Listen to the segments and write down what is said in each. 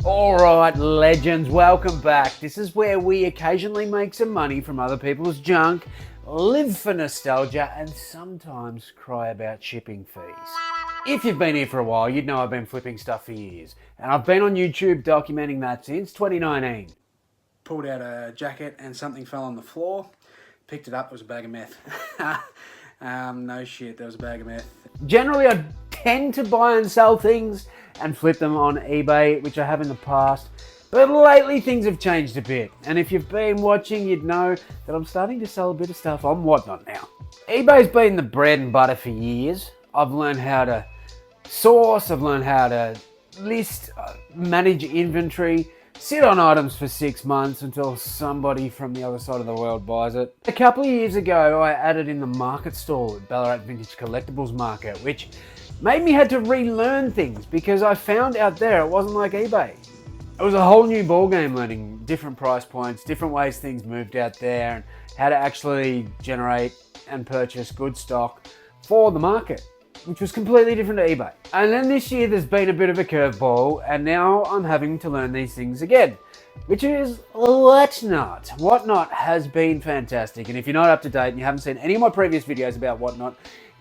Alright legends, welcome back. This is where we occasionally make some money from other people's junk, live for nostalgia, and sometimes cry about shipping fees. If you've been here for a while, you'd know I've been flipping stuff for years. And I've been on YouTube documenting that since 2019. Pulled out a jacket and something fell on the floor. Picked it up, it was a bag of meth. No shit, there was a bag of meth. Generally, I tend to buy and sell things and flip them on eBay, which I have in the past. But lately things have changed a bit. And if you've been watching, you'd know that I'm starting to sell a bit of stuff on Whatnot now. eBay's been the bread and butter for years. I've learned how to source, I've learned how to list, manage inventory, sit on items for 6 months until somebody from the other side of the world buys it. A couple of years ago, I added in the market stall at Ballarat Vintage Collectibles Market, which made me had to relearn things because I found out there it wasn't like eBay. It was a whole new ballgame, learning different price points, different ways things moved out there, and how to actually generate and purchase good stock for the market, which was completely different to eBay. And then this year there's been a bit of a curveball, and now I'm having to learn these things again, which is Whatnot. Whatnot has been fantastic, and if you're not up to date and you haven't seen any of my previous videos about Whatnot,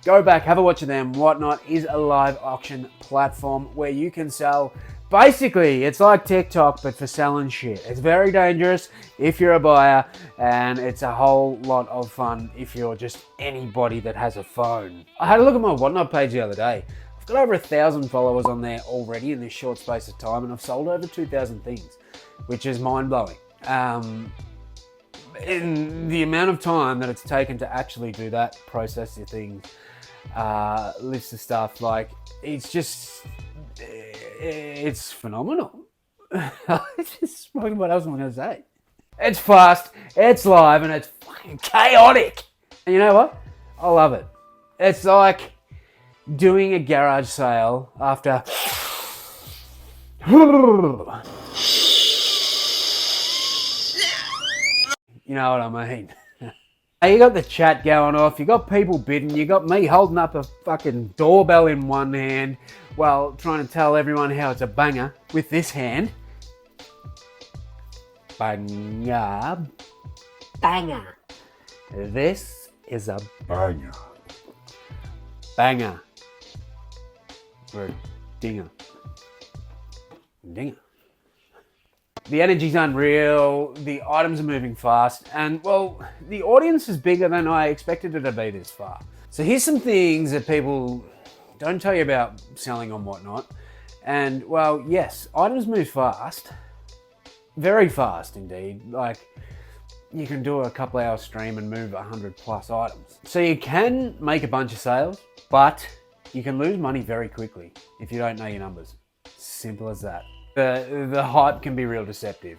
go back, have a watch of them. Whatnot is a live auction platform where you can sell. Basically, it's like TikTok, but for selling shit. It's very dangerous if you're a buyer, and it's a whole lot of fun if you're just anybody that has a phone. I had a look at my Whatnot page the other day. I've got over 1,000 followers on there already in this short space of time, and I've sold over 2,000 things, which is mind-blowing. In the amount of time that it's taken to actually do that, process your things, list of stuff, like, it's just... it's phenomenal. What else am I going to say? It's fast, it's live, and it's fucking chaotic. And you know what? I love it. It's like doing a garage sale after... You know what I mean? You got the chat going off, you got people bidding, you got me holding up a fucking doorbell in one hand while trying to tell everyone how it's a banger with this hand. Banger. Banger. This is a banger. Banger. Or a dinger. Dinger. The energy's unreal, the items are moving fast, and well, the audience is bigger than I expected it to be this far. So here's some things that people don't tell you about selling on Whatnot. And well, yes, items move fast. Very fast indeed. Like, you can do a couple hour stream and move 100 plus items. So you can make a bunch of sales, but you can lose money very quickly if you don't know your numbers. Simple as that. The hype can be real deceptive.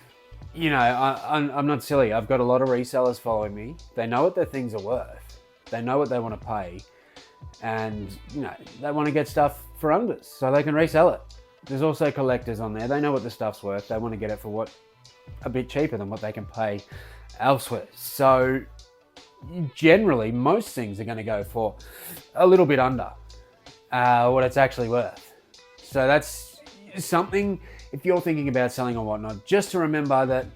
You know, I'm not silly. I've got a lot of resellers following me. They know what their things are worth. They know what they want to pay. And, you know, they want to get stuff for unders so they can resell it. There's also collectors on there. They know what the stuff's worth. They want to get it for a bit cheaper than what they can pay elsewhere. So generally, most things are going to go for a little bit under what it's actually worth. So that's something, if you're thinking about selling or Whatnot, just to remember that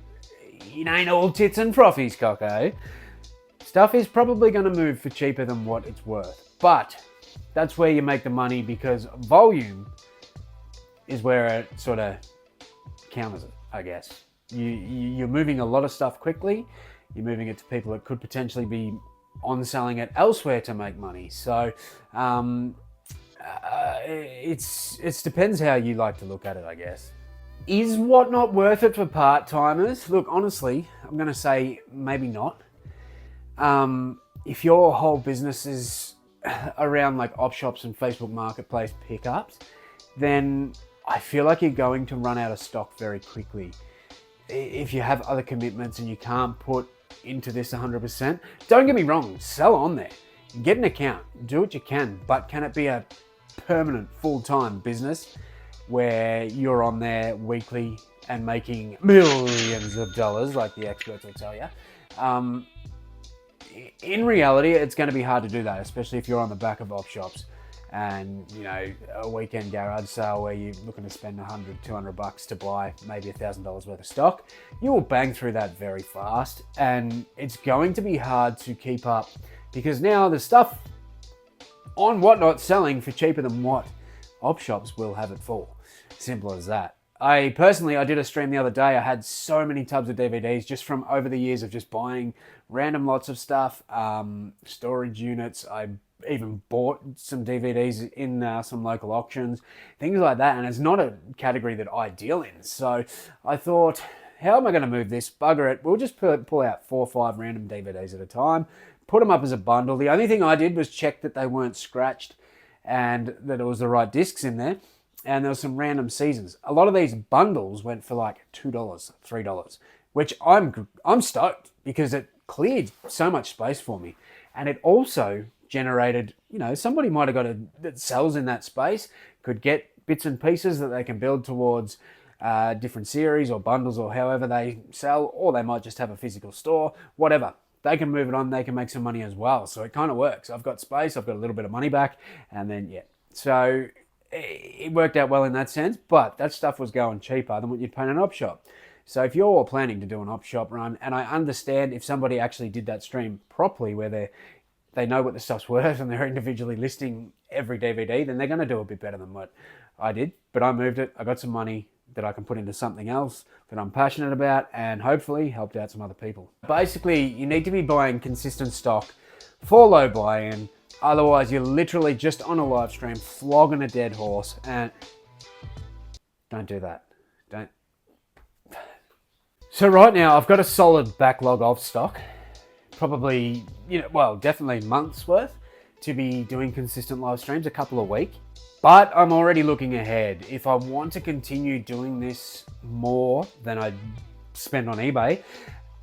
it ain't all tits and frothies, cocko. Stuff is probably going to move for cheaper than what it's worth. But that's where you make the money, because volume is where it sort of counters it, I guess. You're moving a lot of stuff quickly. You're moving it to people that could potentially be on selling it elsewhere to make money. So it depends how you like to look at it, I guess. Is Whatnot worth it for part-timers? Look, honestly, I'm going to say maybe not. If your whole business is around like op shops and Facebook Marketplace pickups, then I feel like you're going to run out of stock very quickly. If you have other commitments and you can't put into this 100%, don't get me wrong, sell on there. Get an account, do what you can, but can it be a permanent full-time business where you're on there weekly and making millions of dollars, like the experts will tell you? In reality, it's going to be hard to do that, especially if you're on the back of op shops and a weekend garage sale where you're looking to spend $100-200 to buy maybe $1,000 worth of stock, you will bang through that very fast, and it's going to be hard to keep up because now the stuff on Whatnot selling for cheaper than what op shops will have it for. Simple as that. I did a stream the other day. I had so many tubs of DVDs just from over the years of just buying random lots of stuff, storage units. I even bought some DVDs in some local auctions, things like that. And it's not a category that I deal in. So I thought, how am I going to move this? Bugger it. We'll just pull out 4 or 5 random DVDs at a time, put them up as a bundle. The only thing I did was check that they weren't scratched and that it was the right discs in there. And there were some random seasons. A lot of these bundles went for like $2, $3, which I'm stoked because it cleared so much space for me. And it also generated, somebody might have got that sells in that space, could get bits and pieces that they can build towards different series or bundles or however they sell, or they might just have a physical store, whatever. They can move it on, they can make some money as well. So it kind of works. I've got space, I've got a little bit of money back, and then, yeah. So it worked out well in that sense, but that stuff was going cheaper than what you'd pay in an op shop. So if you're planning to do an op shop run, and I understand if somebody actually did that stream properly where they know what the stuff's worth and they're individually listing every DVD, then they're going to do a bit better than what I did. But I moved it, I got some money that I can put into something else that I'm passionate about and hopefully helped out some other people. Basically, you need to be buying consistent stock for low buy-in. Otherwise, you're literally just on a live stream flogging a dead horse, and don't do that. Don't. So right now, I've got a solid backlog of stock, probably, definitely months worth to be doing consistent live streams, a couple a week. But I'm already looking ahead. If I want to continue doing this more than I spend on eBay,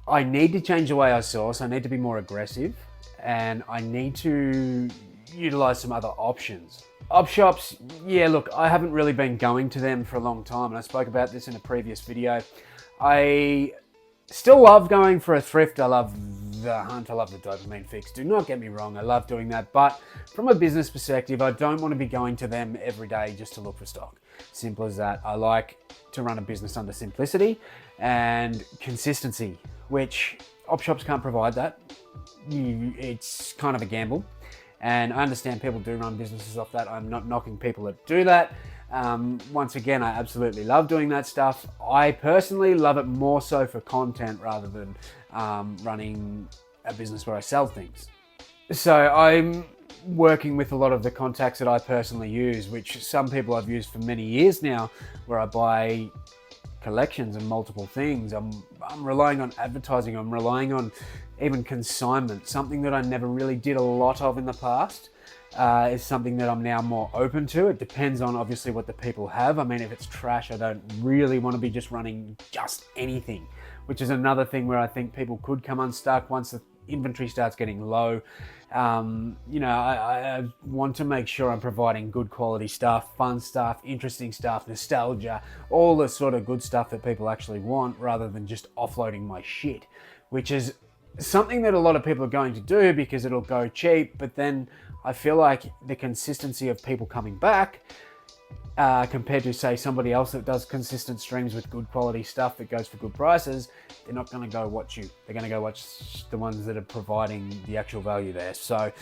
I need to change the way I source. I need to be more aggressive. And I need to utilize some other options. Op shops, yeah, look, I haven't really been going to them for a long time, and I spoke about this in a previous video. I still love going for a thrift. I love the hunt. I love the dopamine fix. Do not get me wrong. I love doing that. But from a business perspective, I don't want to be going to them every day just to look for stock. Simple as that. I like to run a business under simplicity and consistency, which op shops can't provide that. It's kind of a gamble, and I understand people do run businesses off that. I'm not knocking people that do that. Once again, I absolutely love doing that stuff. I personally love it more so for content rather than running a business where I sell things. So I'm working with a lot of the contacts that I personally use, which some people I've used for many years now, where I buy collections and multiple things. I'm relying on advertising. I'm relying on even consignment, something that I never really did a lot of in the past. Is something that I'm now more open to. It depends on obviously what the people have. I mean, if it's trash, I don't really want to be just running just anything, which is another thing where I think people could come unstuck once the inventory starts getting low. I want to make sure I'm providing good quality stuff, fun stuff, interesting stuff, nostalgia, all the sort of good stuff that people actually want, rather than just offloading my shit, which is something that a lot of people are going to do because it'll go cheap. But then I feel like the consistency of people coming back compared to, say, somebody else that does consistent streams with good quality stuff that goes for good prices, they're not going to go watch you. They're going to go watch the ones that are providing the actual value there. So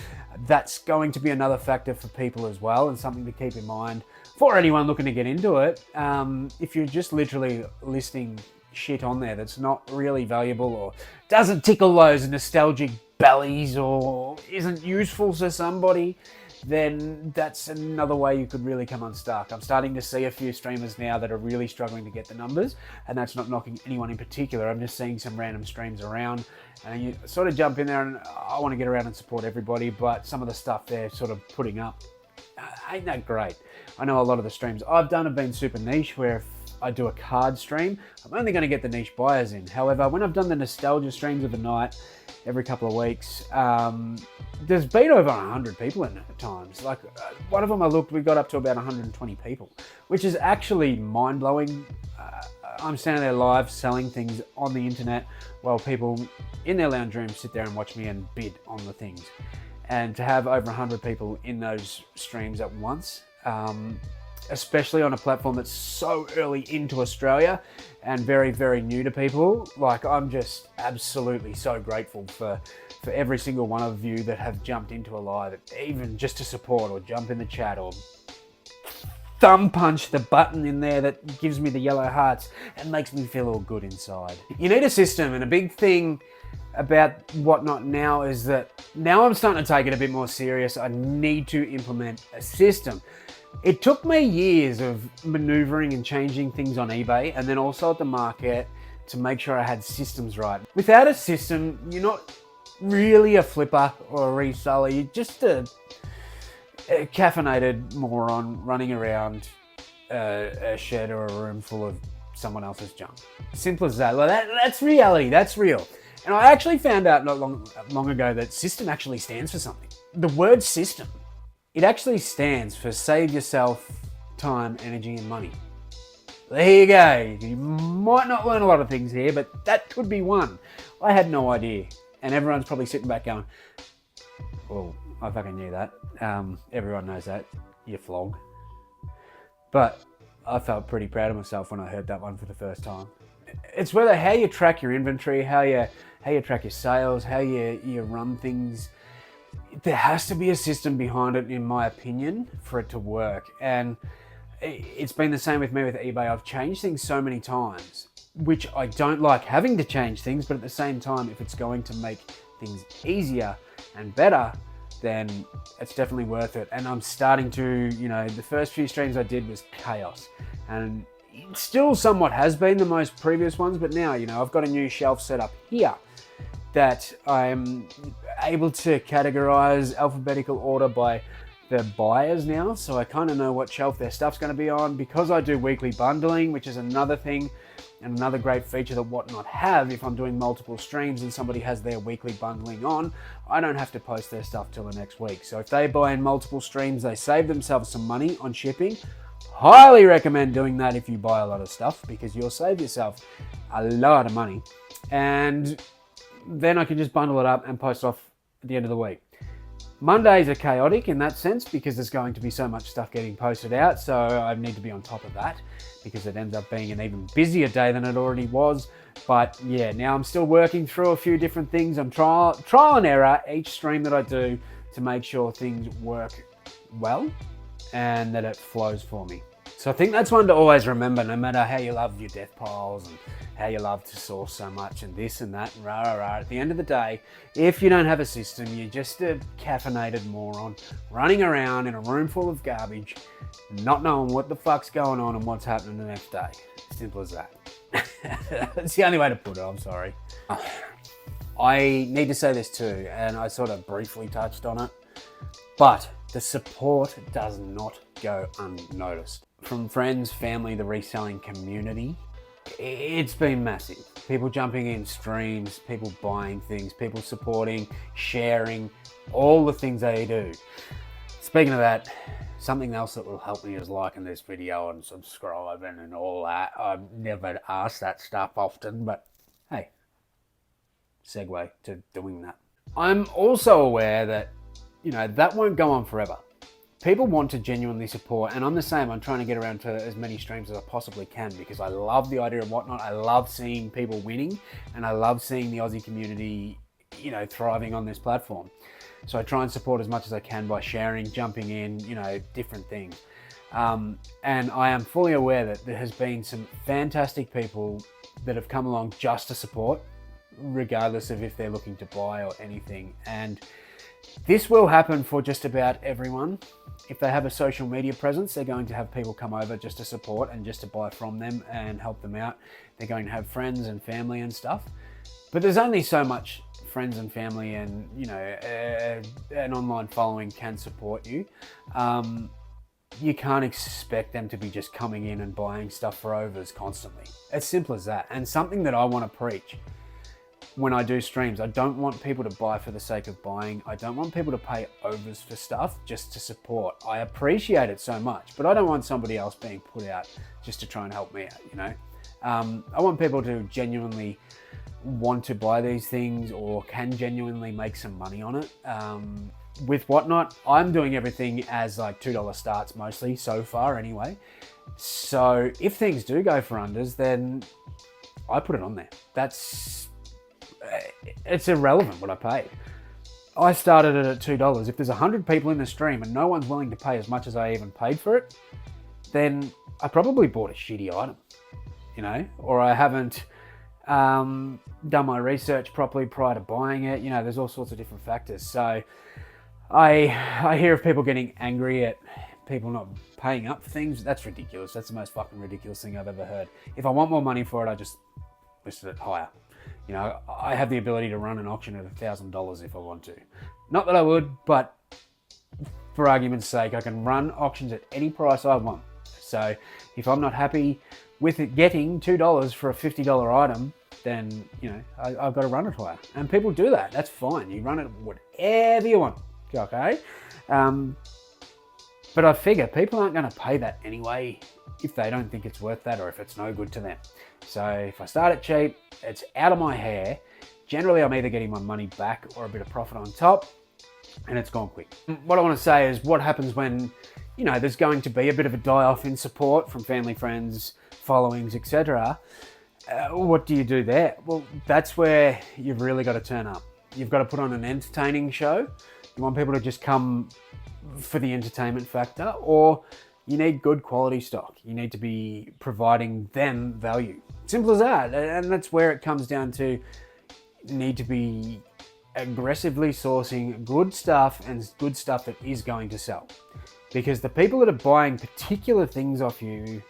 that's going to be another factor for people as well, and something to keep in mind for anyone looking to get into it. If you're just literally listing shit on there that's not really valuable or doesn't tickle those nostalgic bellies or isn't useful to somebody, then that's another way you could really come unstuck. I'm starting to see a few streamers now that are really struggling to get the numbers, and that's not knocking anyone in particular. I'm just seeing some random streams around, and you sort of jump in there, and I want to get around and support everybody, but some of the stuff they're sort of putting up ain't that great. I know a lot of the streams I've done have been super niche, where if I do a card stream, I'm only going to get the niche buyers in. However, when I've done the nostalgia streams of the night every couple of weeks, there's been over 100 people in it at times. Like one of them I looked, we got up to about 120 people, which is actually mind-blowing. I'm standing there live selling things on the internet while people in their lounge room sit there and watch me and bid on the things. and to have over 100 people in those streams at once, especially on a platform that's so early into Australia and very, very new to people. Like, I'm just absolutely so grateful for every single one of you that have jumped into a live, even just to support or jump in the chat or thumb punch the button in there that gives me the yellow hearts and makes me feel all good inside. You need a system, and a big thing about Whatnot now is that now I'm starting to take it a bit more serious. I need to implement a system. It took me years of maneuvering and changing things on eBay and then also at the market to make sure I had systems right. Without a system, you're not really a flipper or a reseller. You're just a caffeinated moron running around a shed or a room full of someone else's junk. Simple as that. Well, that's reality. That's real. And I actually found out not long ago that system actually stands for something. The word system, it actually stands for save yourself time, energy, and money. There you go. You might not learn a lot of things here, but that could be one. I had no idea. And everyone's probably sitting back going, well, I fucking knew that. Everyone knows that. You flog. But I felt pretty proud of myself when I heard that one for the first time. It's whether how you track your inventory, how you track your sales, how you run things. There has to be a system behind it, in my opinion, for it to work. And it's been the same with me with eBay. I've changed things so many times, which I don't like having to change things, but at the same time, if it's going to make things easier and better, then it's definitely worth it. And I'm starting to, the first few streams I did was chaos. And it still somewhat has been the most previous ones, but now, I've got a new shelf set up here that I'm able to categorize alphabetical order by the buyers now. So I kind of know what shelf their stuff's going to be on, because I do weekly bundling, which is another thing and another great feature that Whatnot have. If I'm doing multiple streams and somebody has their weekly bundling on, I don't have to post their stuff till the next week. So if they buy in multiple streams, they save themselves some money on shipping. Highly recommend doing that if you buy a lot of stuff, because you'll save yourself a lot of money. And then I can just bundle it up and post off at the end of the week. Mondays are chaotic in that sense, because there's going to be so much stuff getting posted out. So I need to be on top of that, because it ends up being an even busier day than it already was. But yeah, now I'm still working through a few different things. I'm trial and error each stream that I do to make sure things work well and that it flows for me. So I think that's one to always remember, no matter how you love your death piles and how you love to source so much and this and that and rah, rah, rah. At the end of the day, if you don't have a system, you're just a caffeinated moron running around in a room full of garbage, not knowing what the fuck's going on and what's happening the next day. Simple as that. That's the only way to put it, I'm sorry. I need to say this too, and I sort of briefly touched on it, but the support does not go unnoticed. From friends, family, the reselling community, it's been massive. People jumping in streams, people buying things, people supporting, sharing, all the things they do. Speaking of that, something else that will help me is liking this video and subscribing and all that. I've never asked that stuff often, but hey, segue to doing that. I'm also aware that, that won't go on forever. People want to genuinely support, and I'm the same. I'm trying to get around to as many streams as I possibly can, because I love the idea of Whatnot. I love seeing people winning, and I love seeing the Aussie community, thriving on this platform. So I try and support as much as I can by sharing, jumping in, different things. And I am fully aware that there has been some fantastic people that have come along just to support, regardless of if they're looking to buy or anything. And this will happen for just about everyone. If they have a social media presence, they're going to have people come over just to support and just to buy from them and help them out. They're going to have friends and family and stuff. But there's only so much friends and family and, an online following can support you. You can't expect them to be just coming in and buying stuff for overs constantly. As simple as that. And something that I want to preach when I do streams, I don't want people to buy for the sake of buying. I don't want people to pay overs for stuff just to support. I appreciate it so much, but I don't want somebody else being put out just to try and help me out, I want people to genuinely want to buy these things or can genuinely make some money on it. with Whatnot, I'm doing everything as like $2 starts mostly so far anyway. So if things do go for unders, then I put it on there. It's irrelevant what I paid. I started it at $2. If there's 100 people in the stream and no one's willing to pay as much as I even paid for it, then I probably bought a shitty item, you know, or I haven't done my research properly prior to buying it. You know, there's all sorts of different factors. So I hear of people getting angry at people not paying up for things. That's ridiculous. That's the most fucking ridiculous thing I've ever heard. If I want more money for it, I just listed it higher. You know, I have the ability to run an auction at $1,000 if I want to. Not that I would, but for argument's sake, I can run auctions at any price I want. So if I'm not happy with it getting $2 for a $50 item, then, you know, I've got to run it higher. And people do that. That's fine. You run it whatever you want. Okay? But I figure people aren't going to pay that anyway if they don't think it's worth that or if it's no good to them. So if I start it cheap, it's out of my hair. Generally, I'm either getting my money back or a bit of profit on top, and it's gone quick. What I want to say is what happens when, you know, there's going to be a bit of a die-off in support from family, friends, followings, etc. What do you do there? Well, that's where you've really got to turn up. You've got to put on an entertaining show. You want people to just come for the entertainment factor, or you need good quality stock. You need to be providing them value. Simple as that. And that's where it comes down to, you need to be aggressively sourcing good stuff and good stuff that is going to sell. Because the people that are buying particular things off you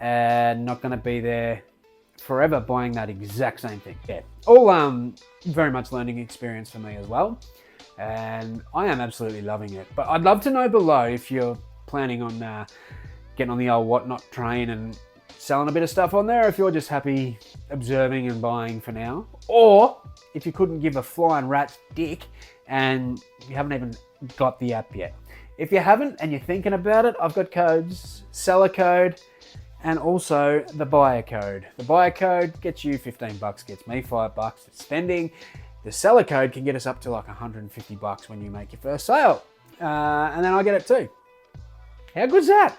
are not going to be there forever buying that exact same thing. Yeah, all very much learning experience for me as well. And I am absolutely loving it. But I'd love to know below if you're planning on getting on the old Whatnot train and selling a bit of stuff on there, if you're just happy observing and buying for now, or if you couldn't give a flying rat's dick and you haven't even got the app yet. If you haven't and you're thinking about it, I've got codes, seller code, and also the buyer code. The buyer code gets you $15, gets me $5 spending. The seller code can get us up to like $150 when you make your first sale. And then I get it too. How good's that?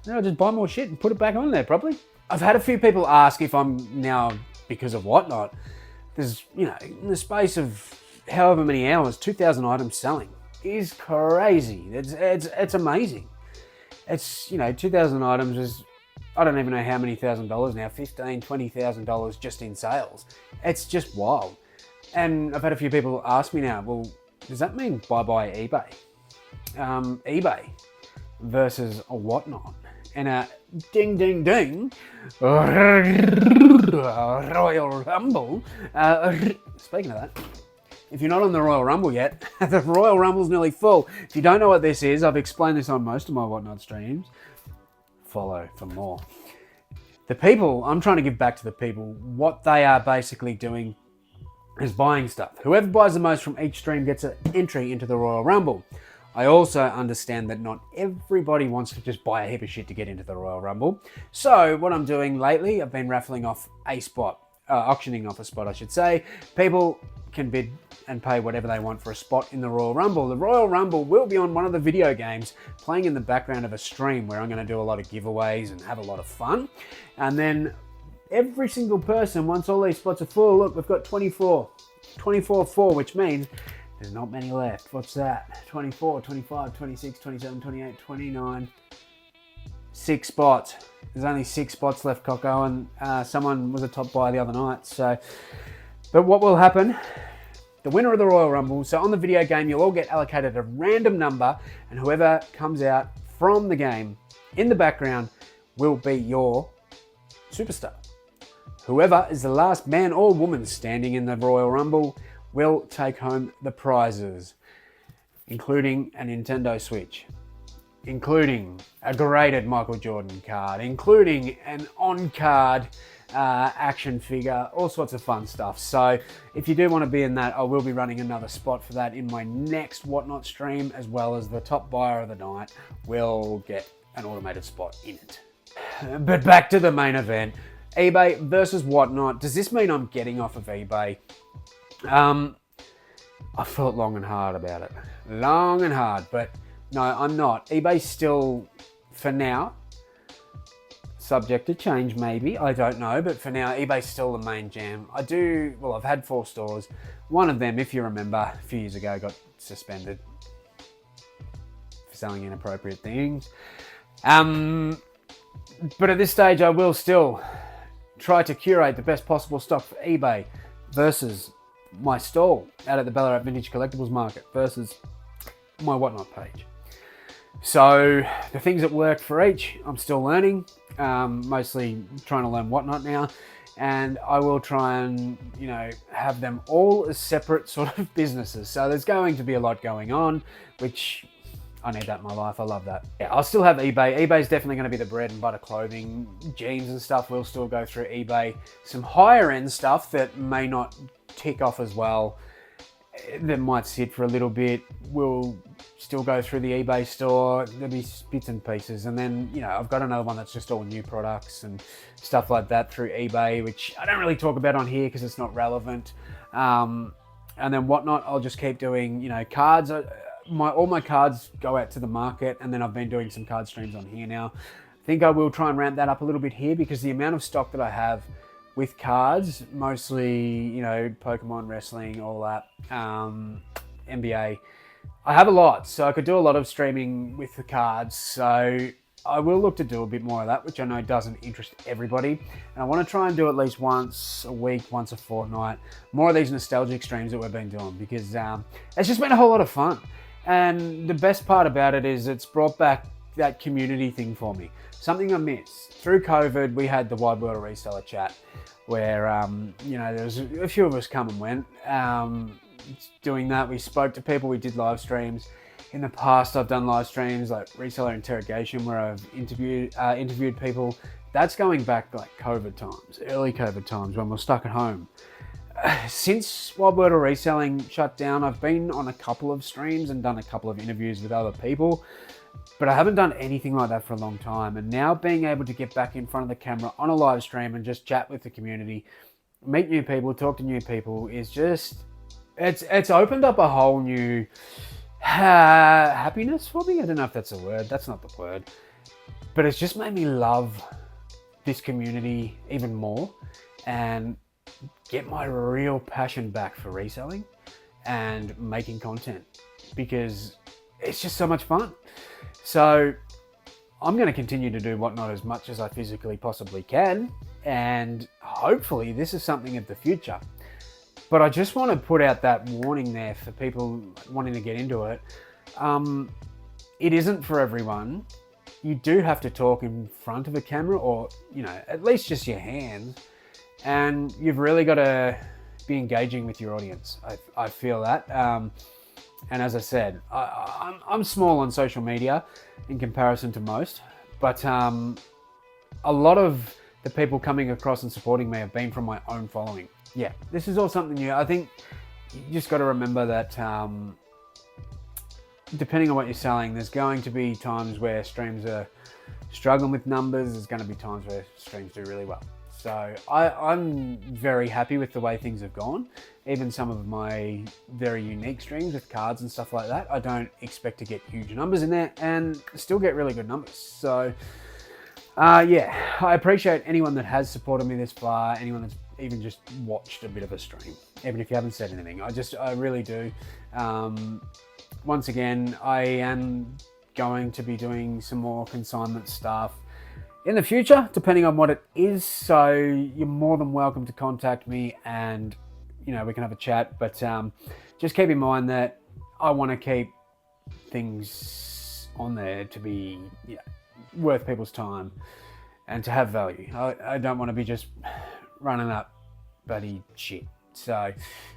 Then I'll just buy more shit and put it back on there properly. I've had a few people ask if I'm now, because of Whatnot, there's, you know, in the space of however many hours, 2,000 items selling is crazy. It's amazing. It's, you know, 2,000 items is, I don't even know how many $1,000 now, $15,000, $20,000 just in sales. It's just wild. And I've had a few people ask me now, well, does that mean bye-bye eBay? eBay versus a Whatnot. And a ding, ding, ding, Royal Rumble. Speaking of that, if you're not on the Royal Rumble yet, the Royal Rumble's nearly full. If you don't know what this is, I've explained this on most of my Whatnot streams. Follow for more. The people, I'm trying to give back to the people. What they are basically doing is buying stuff. Whoever buys the most from each stream gets an entry into the Royal Rumble. I also understand that not everybody wants to just buy a heap of shit to get into the Royal Rumble. So what I'm doing lately, I've been raffling off a spot, auctioning off a spot, I should say. People can bid and pay whatever they want for a spot in the Royal Rumble. The Royal Rumble will be on one of the video games playing in the background of a stream where I'm going to do a lot of giveaways and have a lot of fun. And then every single person, once all these spots are full, look, we've got 24 full, which means there's not many left. What's that? 24, 25, 26, 27, 28, 29. 6 spots. There's only 6 spots left, Coco, and someone was a top buyer the other night. So, but what will happen? The winner of the Royal Rumble. So on the video game, you'll all get allocated a random number, and whoever comes out from the game in the background will be your superstar. Whoever is the last man or woman standing in the Royal Rumble will take home the prizes, including a Nintendo Switch, including a graded Michael Jordan card, including an on-card action figure, all sorts of fun stuff. So if you do want to be in that, I will be running another spot for that in my next Whatnot stream, as well as the top buyer of the night will get an automated spot in it. But back to the main event, eBay versus Whatnot. Does this mean I'm getting off of eBay? I thought long and hard about it. Long and hard, but no, I'm not. eBay's still, for now, subject to change maybe, I don't know, but for now, eBay's still the main jam. I've had 4 stores. One of them, if you remember, a few years ago got suspended for selling inappropriate things. But at this stage, I will still try to curate the best possible stock for eBay versus my stall out at the Ballarat Vintage Collectibles Market versus my Whatnot page. So the things that work for each, I'm still learning, mostly trying to learn Whatnot now, and I will try and, have them all as separate sort of businesses. So there's going to be a lot going on, which I need that in my life. I love that. Yeah, I'll still have eBay. eBay's definitely going to be the bread and butter clothing. Jeans and stuff will still go through eBay. Some higher end stuff that may not tick off as well, that might sit for a little bit, will still go through the eBay store. There'll be bits and pieces. And then, I've got another one that's just all new products and stuff like that through eBay, which I don't really talk about on here because it's not relevant. And then Whatnot, I'll just keep doing, cards. All my cards go out to the market, and then I've been doing some card streams on here now. I think I will try and ramp that up a little bit here because the amount of stock that I have with cards, mostly, Pokemon, wrestling, all that, NBA, I have a lot, so I could do a lot of streaming with the cards. So I will look to do a bit more of that, which I know doesn't interest everybody. And I want to try and do at least once a week, once a fortnight, more of these nostalgic streams that we've been doing because it's just been a whole lot of fun. And the best part about it is it's brought back that community thing for me. Something I missed. Through COVID, we had the Wide World of Reseller chat where, there was a few of us come and went. Doing that, we spoke to people, we did live streams. In the past, I've done live streams like Reseller Interrogation where I've interviewed people. That's going back like COVID times, early COVID times when we're stuck at home. Since Wide World of Reselling shut down, I've been on a couple of streams and done a couple of interviews with other people, but I haven't done anything like that for a long time. And now being able to get back in front of the camera on a live stream and just chat with the community, meet new people, talk to new people is just, it's opened up a whole new happiness for me. I don't know if that's a word. That's not the word. But it's just made me love this community even more and get my real passion back for reselling and making content because it's just so much fun. So I'm going to continue to do Whatnot as much as I physically possibly can, and hopefully this is something of the future. But I just want to put out that warning there for people wanting to get into it. It isn't for everyone. You do have to talk in front of a camera or, at least just your hands. And you've really got to be engaging with your audience. I feel that. And as I said, I'm small on social media in comparison to most, but a lot of the people coming across and supporting me have been from my own following. Yeah, this is all something new. I think you just got to remember that depending on what you're selling, there's going to be times where streams are struggling with numbers. There's going to be times where streams do really well. So I'm very happy with the way things have gone. Even some of my very unique streams with cards and stuff like that, I don't expect to get huge numbers in there and still get really good numbers. So yeah, I appreciate anyone that has supported me this far, anyone that's even just watched a bit of a stream, even if you haven't said anything. I really do. Once again, I am going to be doing some more consignment stuff in the future, depending on what it is. So you're more than welcome to contact me and, we can have a chat. But just keep in mind that I want to keep things on there to be worth people's time and to have value. I don't want to be just running up bloody shit. So,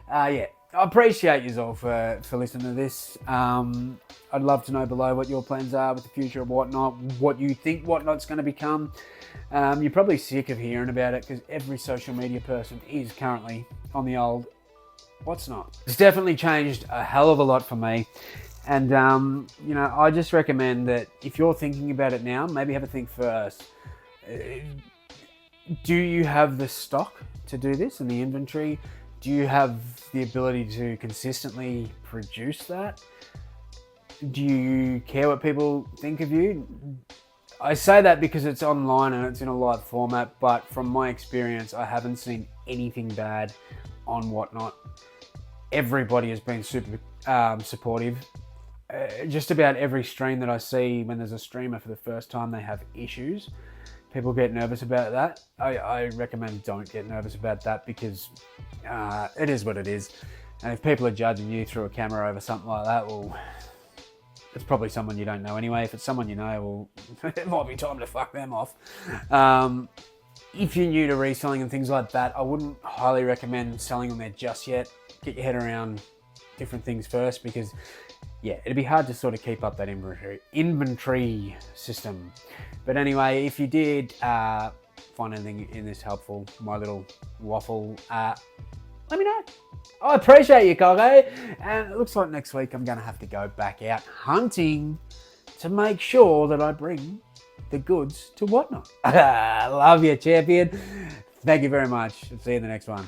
yeah, I appreciate you all for listening to this. I'd love to know below what your plans are with the future of Whatnot, what you think Whatnot's going to become. You're probably sick of hearing about it because every social media person is currently on the old What's Not. It's definitely changed a hell of a lot for me. And, I just recommend that if you're thinking about it now, maybe have a think first. Do you have the stock to do this and the inventory? Do you have the ability to consistently produce that? Do you care what people think of you? I say that because it's online and it's in a live format, but from my experience, I haven't seen anything bad on Whatnot. Everybody has been super supportive. Just about every stream that I see, when there's a streamer for the first time, they have issues. People get nervous about that. I recommend don't get nervous about that, because it is what it is. And if people are judging you through a camera over something like that, well, it's probably someone you don't know anyway. If it's someone you know, well, it might be time to fuck them off. If you're new to reselling and things like that, I wouldn't highly recommend selling on there just yet. Get your head around different things first, because yeah, it'd be hard to sort of keep up that inventory system. But anyway, if you did find anything in this helpful, my little waffle, let me know. I appreciate you, Coco. And it looks like next week I'm going to have to go back out hunting to make sure that I bring the goods to Whatnot. Love you, champion. Thank you very much. See you in the next one.